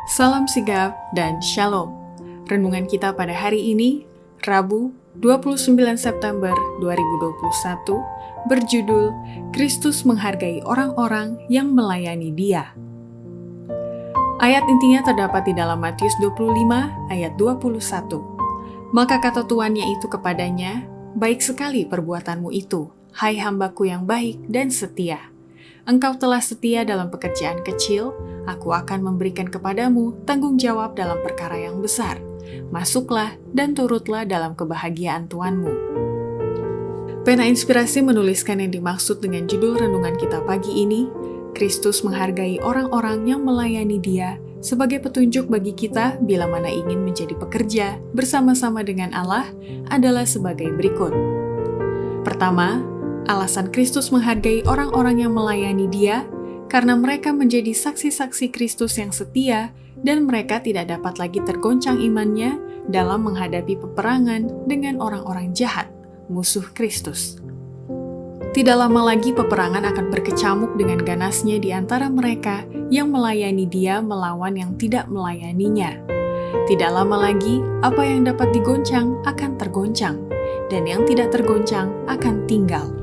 Salam sigap dan shalom. Renungan kita pada hari ini, Rabu 29 September 2021, berjudul Kristus menghargai orang-orang yang melayani Dia. Ayat intinya terdapat di dalam Matius 25 ayat 21. Maka kata tuannya itu kepadanya, "Baik sekali perbuatanmu itu, hai hambaku yang baik dan setia. Engkau telah setia dalam pekerjaan kecil, aku akan memberikan kepadamu tanggung jawab dalam perkara yang besar. Masuklah dan turutlah dalam kebahagiaan Tuanmu." Pena Inspirasi menuliskan yang dimaksud dengan judul renungan kita pagi ini, Kristus menghargai orang-orang yang melayani Dia, sebagai petunjuk bagi kita bila mana ingin menjadi pekerja bersama-sama dengan Allah adalah sebagai berikut. Pertama, alasan Kristus menghargai orang-orang yang melayani Dia karena mereka menjadi saksi-saksi Kristus yang setia dan mereka tidak dapat lagi tergoncang imannya dalam menghadapi peperangan dengan orang-orang jahat, musuh Kristus. Tidak lama lagi peperangan akan berkecamuk dengan ganasnya di antara mereka yang melayani Dia melawan yang tidak melayaninya. Tidak lama lagi apa yang dapat digoncang akan tergoncang, dan yang tidak tergoncang akan tinggal.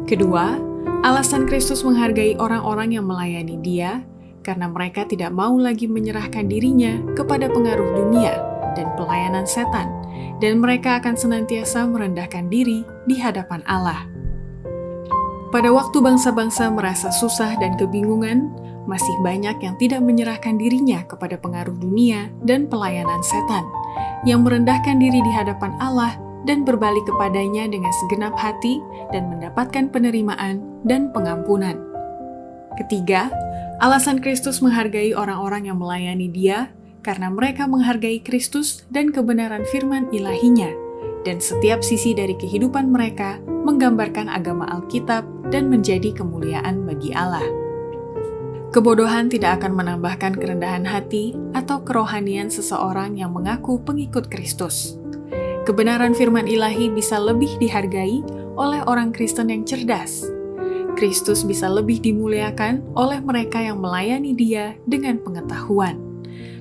Kedua, alasan Kristus menghargai orang-orang yang melayani Dia karena mereka tidak mau lagi menyerahkan dirinya kepada pengaruh dunia dan pelayanan setan, dan mereka akan senantiasa merendahkan diri di hadapan Allah. Pada waktu bangsa-bangsa merasa susah dan kebingungan, masih banyak yang tidak menyerahkan dirinya kepada pengaruh dunia dan pelayanan setan, yang merendahkan diri di hadapan Allah dan berbalik kepadanya dengan segenap hati dan mendapatkan penerimaan dan pengampunan. Ketiga, alasan Kristus menghargai orang-orang yang melayani Dia karena mereka menghargai Kristus dan kebenaran firman ilahinya, dan setiap sisi dari kehidupan mereka menggambarkan agama Alkitab dan menjadi kemuliaan bagi Allah. Kebodohan tidak akan menambahkan kerendahan hati atau kerohanian seseorang yang mengaku pengikut Kristus. Kebenaran firman ilahi bisa lebih dihargai oleh orang Kristen yang cerdas. Kristus bisa lebih dimuliakan oleh mereka yang melayani Dia dengan pengetahuan.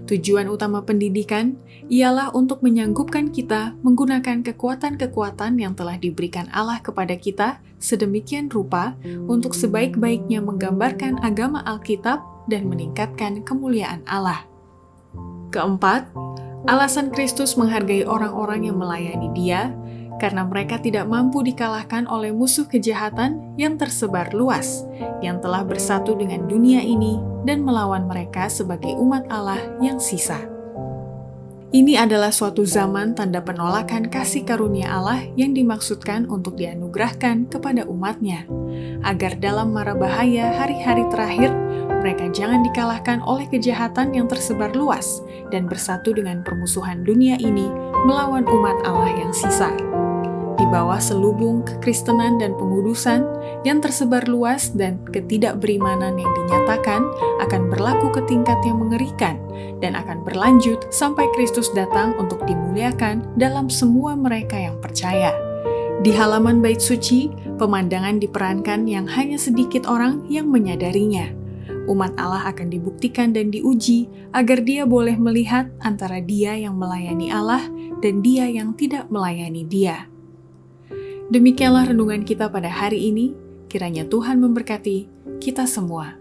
Tujuan utama pendidikan ialah untuk menyanggupkan kita menggunakan kekuatan-kekuatan yang telah diberikan Allah kepada kita sedemikian rupa untuk sebaik-baiknya menggambarkan agama Alkitab dan meningkatkan kemuliaan Allah. Keempat, alasan Kristus menghargai orang-orang yang melayani Dia karena mereka tidak mampu dikalahkan oleh musuh kejahatan yang tersebar luas, yang telah bersatu dengan dunia ini dan melawan mereka sebagai umat Allah yang sisa. Ini adalah suatu zaman tanda penolakan kasih karunia Allah yang dimaksudkan untuk dianugerahkan kepada umatnya, agar dalam mara bahaya hari-hari terakhir, mereka jangan dikalahkan oleh kejahatan yang tersebar luas dan bersatu dengan permusuhan dunia ini melawan umat Allah yang sisa. Di bawah selubung kekristenan dan pengudusan yang tersebar luas dan ketidakberimanan yang dinyatakan akan berlaku ke tingkat yang mengerikan dan akan berlanjut sampai Kristus datang untuk dimuliakan dalam semua mereka yang percaya. Di halaman bait suci, pemandangan diperankan yang hanya sedikit orang yang menyadarinya. Umat Allah akan dibuktikan dan diuji agar dia boleh melihat antara dia yang melayani Allah dan dia yang tidak melayani Dia. Demikianlah renungan kita pada hari ini, kiranya Tuhan memberkati kita semua.